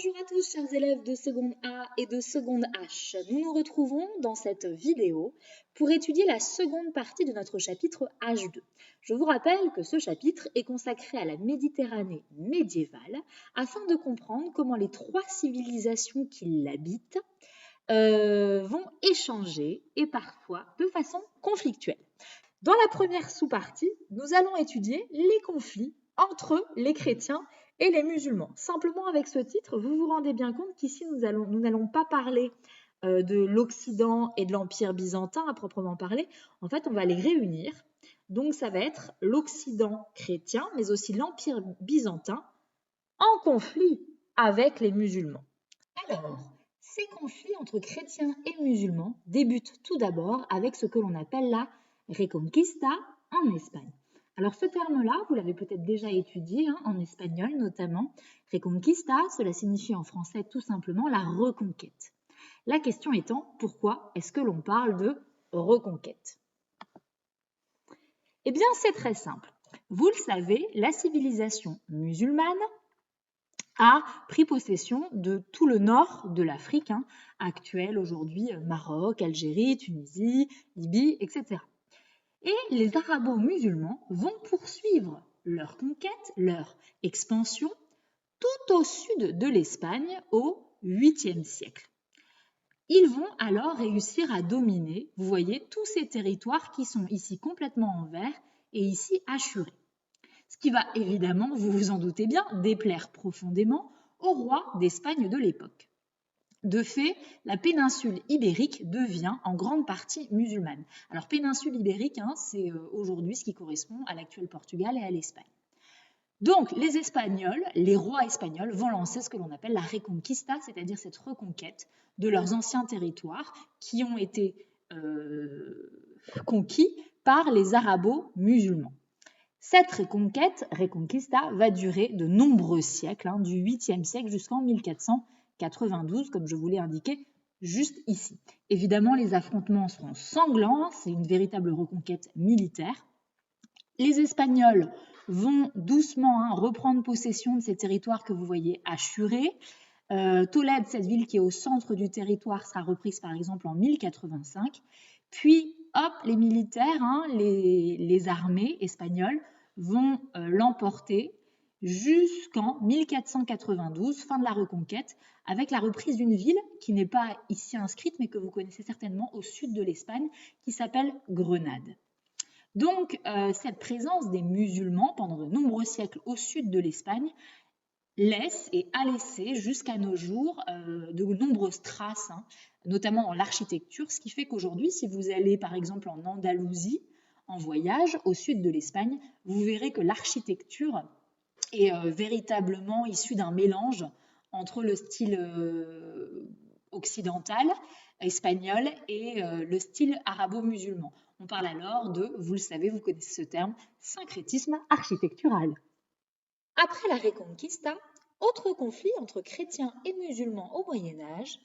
Bonjour à tous chers élèves de seconde A et de seconde H. Nous nous retrouvons dans cette vidéo pour étudier la seconde partie de notre chapitre H2. Je vous rappelle que ce chapitre est consacré à la Méditerranée médiévale afin de comprendre comment les trois civilisations qui l'habitent vont échanger et parfois de façon conflictuelle. Dans la première sous-partie, nous allons étudier les conflits entre les chrétiens et les musulmans. Simplement avec ce titre, vous vous rendez bien compte qu'ici nous n'allons pas parler de l'Occident et de l'Empire byzantin à proprement parler. En fait, on va les réunir. Donc ça va être l'Occident chrétien, mais aussi l'Empire byzantin en conflit avec les musulmans. Alors, ces conflits entre chrétiens et musulmans débutent tout d'abord avec ce que l'on appelle la Reconquista en Espagne. Alors ce terme-là, vous l'avez peut-être déjà étudié en espagnol notamment. Reconquista, cela signifie en français tout simplement la reconquête. La question étant, pourquoi est-ce que l'on parle de reconquête? Eh bien, c'est très simple. Vous le savez, la civilisation musulmane a pris possession de tout le nord de l'Afrique, actuelle aujourd'hui Maroc, Algérie, Tunisie, Libye, etc. Et les arabo-musulmans vont poursuivre leur conquête, leur expansion, tout au sud de l'Espagne au 8e siècle. Ils vont alors réussir à dominer, vous voyez, tous ces territoires qui sont ici complètement en vert et ici hachurés. Ce qui va évidemment, vous vous en doutez bien, déplaire profondément au roi d'Espagne de l'époque. De fait, la péninsule ibérique devient en grande partie musulmane. Alors, péninsule ibérique, c'est aujourd'hui ce qui correspond à l'actuel Portugal et à l'Espagne. Donc, les Espagnols, les rois espagnols, vont lancer ce que l'on appelle la Reconquista, c'est-à-dire cette reconquête de leurs anciens territoires qui ont été conquis par les arabo-musulmans. Cette reconquête, Reconquista, va durer de nombreux siècles, du 8e siècle jusqu'en 1492, comme je vous l'ai indiqué juste ici. Évidemment, les affrontements seront sanglants, c'est une véritable reconquête militaire. Les Espagnols vont doucement reprendre possession de ces territoires que vous voyez hachurés. Tolède, cette ville qui est au centre du territoire, sera reprise par exemple en 1085. Puis, hop, les militaires, les armées espagnoles vont l'emporter jusqu'en 1492, fin de la reconquête, avec la reprise d'une ville qui n'est pas ici inscrite, mais que vous connaissez certainement au sud de l'Espagne, qui s'appelle Grenade. Donc, cette présence des musulmans pendant de nombreux siècles au sud de l'Espagne laisse et a laissé jusqu'à nos jours de nombreuses traces, notamment dans l'architecture, ce qui fait qu'aujourd'hui, si vous allez par exemple en Andalousie, en voyage au sud de l'Espagne, vous verrez que l'architecture est véritablement issue d'un mélange entre le style occidental, espagnol, et le style arabo-musulman. On parle alors de, vous le savez, vous connaissez ce terme, syncrétisme architectural. Après la Reconquista, autre conflit entre chrétiens et musulmans au Moyen-Âge,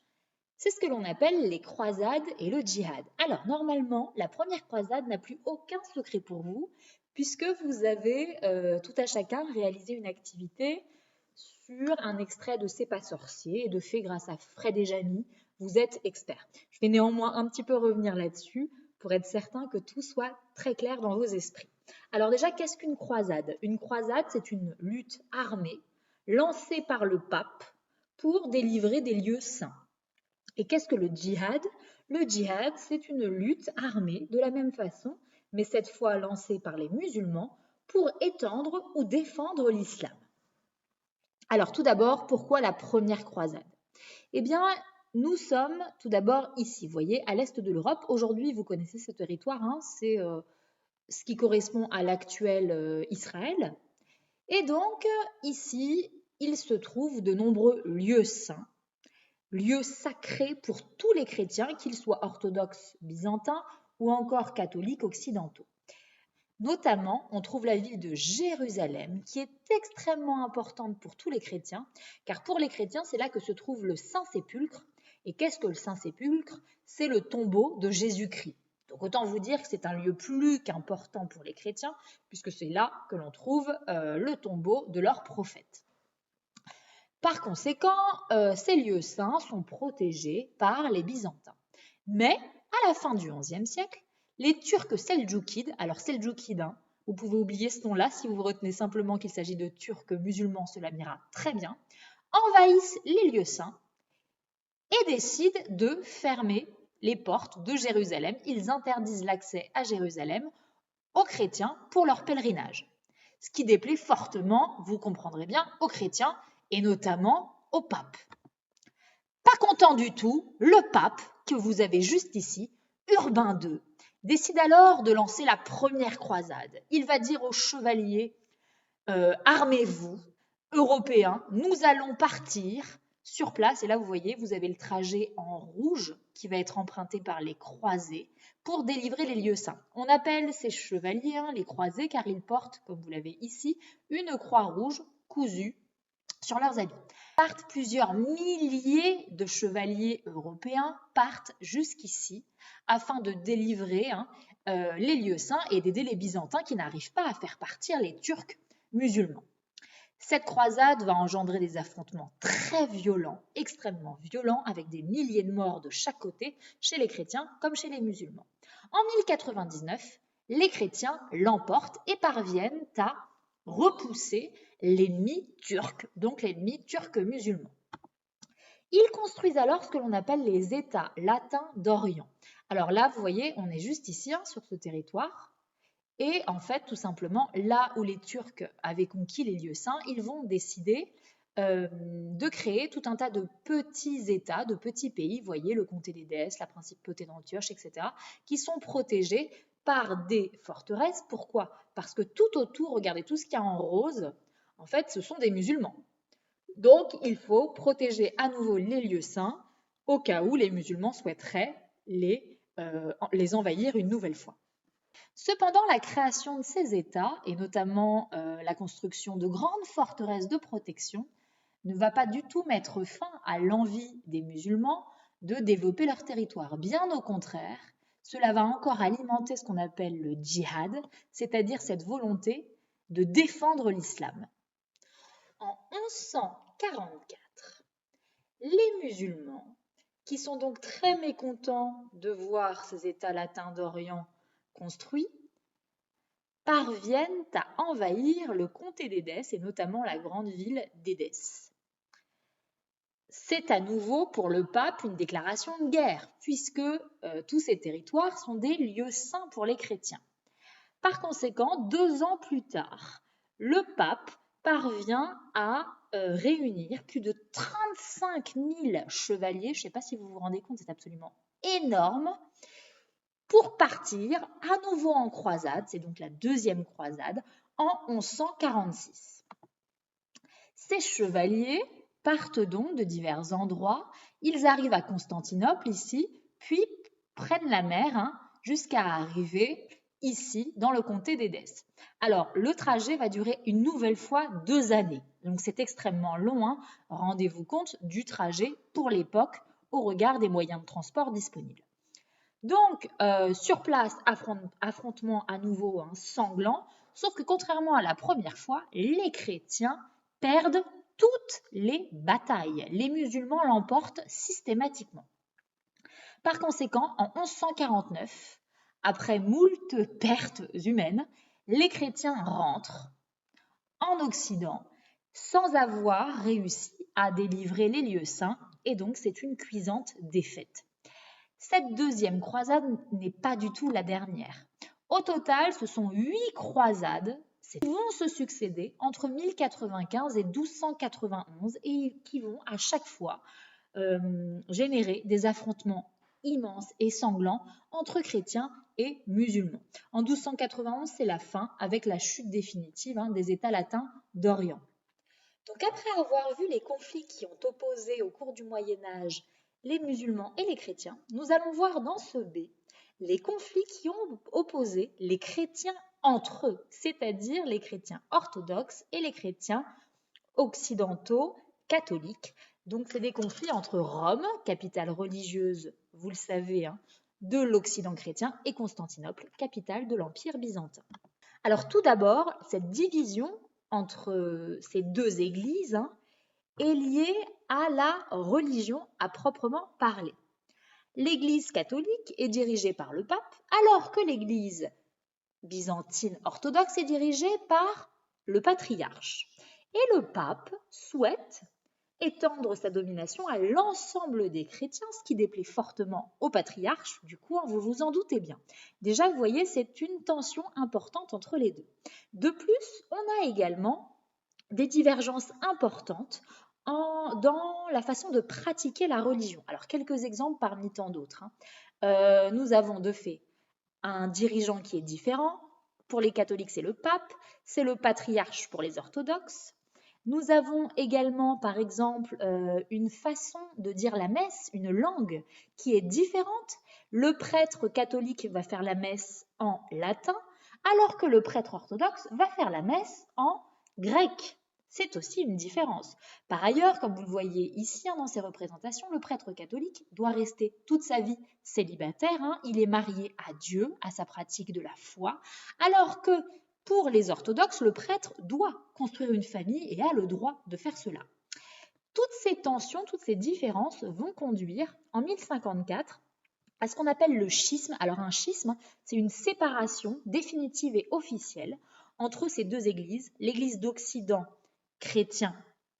c'est ce que l'on appelle les croisades et le djihad. Alors, normalement, la première croisade n'a plus aucun secret pour vous, puisque vous avez tout à chacun réalisé une activité sur un extrait de C'est pas sorcier, et de fait, grâce à Fred et Jamy, vous êtes expert. Je vais néanmoins un petit peu revenir là-dessus pour être certain que tout soit très clair dans vos esprits. Alors déjà, qu'est-ce qu'une croisade? Une croisade, c'est une lutte armée lancée par le pape pour délivrer des lieux saints. Et qu'est-ce que le djihad? Le djihad, c'est une lutte armée de la même façon, mais cette fois lancée par les musulmans pour étendre ou défendre l'islam. Alors tout d'abord, pourquoi la première croisade? Eh bien, nous sommes tout d'abord ici, vous voyez, à l'est de l'Europe. Aujourd'hui, vous connaissez ce territoire, c'est ce qui correspond à l'actuel Israël. Et donc, ici, il se trouve de nombreux lieux saints, lieux sacrés pour tous les chrétiens, qu'ils soient orthodoxes byzantins ou encore catholiques occidentaux. Notamment, on trouve la ville de Jérusalem, qui est extrêmement importante pour tous les chrétiens, car pour les chrétiens, c'est là que se trouve le Saint-Sépulcre. Et qu'est-ce que le Saint-Sépulcre? C'est le tombeau de Jésus-Christ. Donc autant vous dire que c'est un lieu plus qu'important pour les chrétiens, puisque c'est là que l'on trouve le tombeau de leur prophète. Par conséquent, ces lieux saints sont protégés par les Byzantins. Mais à la fin du XIe siècle, les Turcs seldjoukides, alors seldjoukides, hein, vous pouvez oublier ce nom-là si vous retenez simplement qu'il s'agit de Turcs musulmans, cela m'ira très bien, envahissent les lieux saints et décident de fermer les portes de Jérusalem. Ils interdisent l'accès à Jérusalem aux chrétiens pour leur pèlerinage. Ce qui déplaît fortement, vous comprendrez bien, aux chrétiens et notamment au pape. Pas content du tout, le pape, que vous avez juste ici, Urbain II, décide alors de lancer la première croisade. Il va dire aux chevaliers, armez-vous, Européens, nous allons partir sur place. Et là, vous voyez, vous avez le trajet en rouge qui va être emprunté par les croisés pour délivrer les lieux saints. On appelle ces chevaliers les croisés car ils portent, comme vous l'avez ici, une croix rouge cousue sur leurs habits. Plusieurs milliers de chevaliers européens partent jusqu'ici afin de délivrer les lieux saints et d'aider les Byzantins qui n'arrivent pas à faire partir les Turcs musulmans. Cette croisade va engendrer des affrontements très violents, extrêmement violents, avec des milliers de morts de chaque côté, chez les chrétiens comme chez les musulmans. En 1099, les chrétiens l'emportent et parviennent à repousser l'ennemi turc, donc l'ennemi turc musulman. Ils construisent alors ce que l'on appelle les États latins d'Orient. Alors là, vous voyez, on est juste ici sur ce territoire. Et en fait, tout simplement, là où les Turcs avaient conquis les lieux saints, ils vont décider de créer tout un tas de petits États, de petits pays, vous voyez, le comté d'Édesse, la principauté d'Antioche, etc., qui sont protégés par des forteresses. Pourquoi? Parce que tout autour, regardez tout ce qu'il y a en rose, en fait, ce sont des musulmans. Donc, il faut protéger à nouveau les lieux saints au cas où les musulmans souhaiteraient les envahir une nouvelle fois. Cependant, la création de ces États, et notamment la construction de grandes forteresses de protection, ne va pas du tout mettre fin à l'envie des musulmans de développer leur territoire. Bien au contraire, cela va encore alimenter ce qu'on appelle le djihad, c'est-à-dire cette volonté de défendre l'islam. En 1144, les musulmans, qui sont donc très mécontents de voir ces États latins d'Orient construits, parviennent à envahir le comté d'Édesse et notamment la grande ville d'Édesse. C'est à nouveau pour le pape une déclaration de guerre, puisque tous ces territoires sont des lieux saints pour les chrétiens. Par conséquent, 2 ans plus tard, le pape parvient à réunir plus de 35 000 chevaliers, je ne sais pas si vous vous rendez compte, c'est absolument énorme, pour partir à nouveau en croisade, c'est donc la deuxième croisade, en 1146. Ces chevaliers partent donc de divers endroits, ils arrivent à Constantinople ici, puis prennent la mer jusqu'à arriver ici dans le comté d'Édesse. Alors le trajet va durer une nouvelle fois 2 années, donc c'est extrêmement long, rendez-vous compte du trajet pour l'époque au regard des moyens de transport disponibles. Donc, sur place, affrontement à nouveau sanglant, sauf que contrairement à la première fois, les chrétiens perdent toutes les batailles. Les musulmans l'emportent systématiquement. Par conséquent, en 1149, après moult pertes humaines, les chrétiens rentrent en Occident sans avoir réussi à délivrer les lieux saints, et donc c'est une cuisante défaite. Cette deuxième croisade n'est pas du tout la dernière. Au total, ce sont 8 croisades qui vont se succéder entre 1095 et 1291 et qui vont à chaque fois générer des affrontements immenses et sanglants entre chrétiens et musulmans. En 1291, c'est la fin avec la chute définitive des États latins d'Orient. Donc après avoir vu les conflits qui ont opposé au cours du Moyen-Âge les musulmans et les chrétiens, nous allons voir dans ce B les conflits qui ont opposé les chrétiens entre eux, c'est-à-dire les chrétiens orthodoxes et les chrétiens occidentaux catholiques. Donc c'est des conflits entre Rome, capitale religieuse, vous le savez, de l'Occident chrétien, et Constantinople, capitale de l'Empire byzantin. Alors tout d'abord, cette division entre ces deux églises est liée à la religion à proprement parler. L'Église catholique est dirigée par le pape, alors que l'Église byzantine orthodoxe est dirigée par le patriarche. Et le pape souhaite étendre sa domination à l'ensemble des chrétiens, ce qui déplaît fortement au patriarche, du coup, vous vous en doutez bien. Déjà, vous voyez, c'est une tension importante entre les deux. De plus, on a également des divergences importantes dans la façon de pratiquer la religion. Alors, quelques exemples parmi tant d'autres. Nous avons de fait un dirigeant qui est différent. Pour les catholiques, c'est le pape, c'est le patriarche pour les orthodoxes. Nous avons également, par exemple, une façon de dire la messe, une langue qui est différente. Le prêtre catholique va faire la messe en latin, alors que le prêtre orthodoxe va faire la messe en grec. C'est aussi une différence. Par ailleurs, comme vous le voyez ici dans ces représentations, le prêtre catholique doit rester toute sa vie célibataire. Il est marié à Dieu, à sa pratique de la foi, alors que pour les orthodoxes, le prêtre doit construire une famille et a le droit de faire cela. Toutes ces tensions, toutes ces différences vont conduire en 1054 à ce qu'on appelle le schisme. Alors un schisme, c'est une séparation définitive et officielle entre ces deux églises, l'église d'Occident chrétien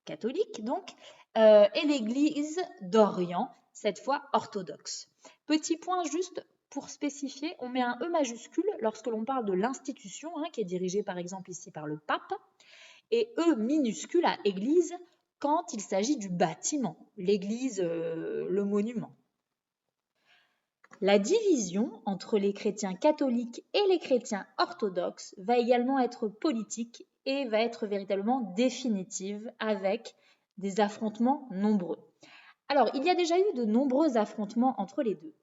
catholique donc, et l'église d'Orient, cette fois orthodoxe. Petit point juste pour spécifier, on met un E majuscule lorsque l'on parle de l'institution, qui est dirigée par exemple ici par le pape, et E minuscule à église quand il s'agit du bâtiment, l'église, le monument. La division entre les chrétiens catholiques et les chrétiens orthodoxes va également être politique et va être véritablement définitive avec des affrontements nombreux. Alors, il y a déjà eu de nombreux affrontements entre les deux,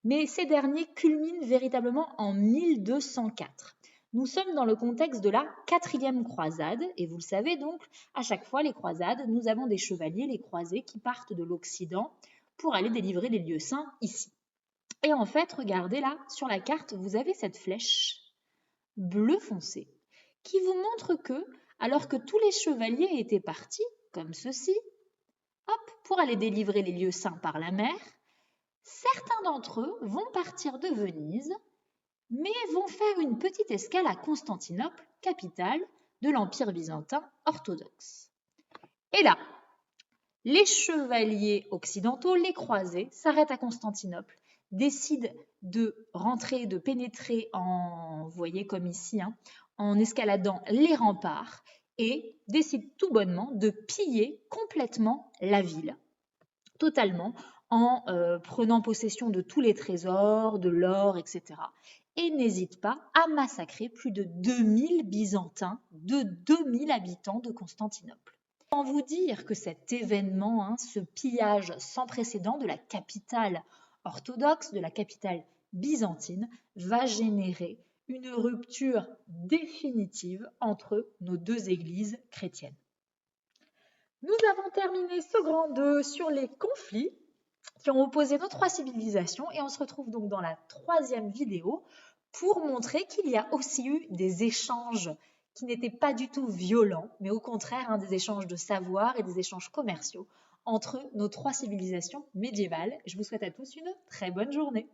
mais ces derniers culminent véritablement en 1204. Nous sommes dans le contexte de la 4e croisade, et vous le savez donc, à chaque fois les croisades, nous avons des chevaliers, les croisés, qui partent de l'Occident pour aller délivrer les lieux saints ici. Et en fait, regardez là, sur la carte, vous avez cette flèche bleu foncé qui vous montre que, alors que tous les chevaliers étaient partis, comme ceci, hop, pour aller délivrer les lieux saints par la mer, certains d'entre eux vont partir de Venise, mais vont faire une petite escale à Constantinople, capitale de l'Empire byzantin orthodoxe. Et là, les chevaliers occidentaux, les croisés, s'arrêtent à Constantinople, décident de rentrer, de pénétrer vous voyez comme ici, en escaladant les remparts et décident tout bonnement de piller complètement la ville, totalement, en prenant possession de tous les trésors, de l'or, etc. Et n'hésitent pas à massacrer plus de 2000 Byzantins, de 2000 habitants de Constantinople. Sans vous dire que cet événement, ce pillage sans précédent de la capitale orthodoxe, de la capitale byzantine, va générer une rupture définitive entre nos deux églises chrétiennes. Nous avons terminé ce grand 2 sur les conflits qui ont opposé nos trois civilisations et on se retrouve donc dans la 3e vidéo pour montrer qu'il y a aussi eu des échanges qui n'étaient pas du tout violents, mais au contraire des échanges de savoir et des échanges commerciaux entre nos trois civilisations médiévales. Je vous souhaite à tous une très bonne journée.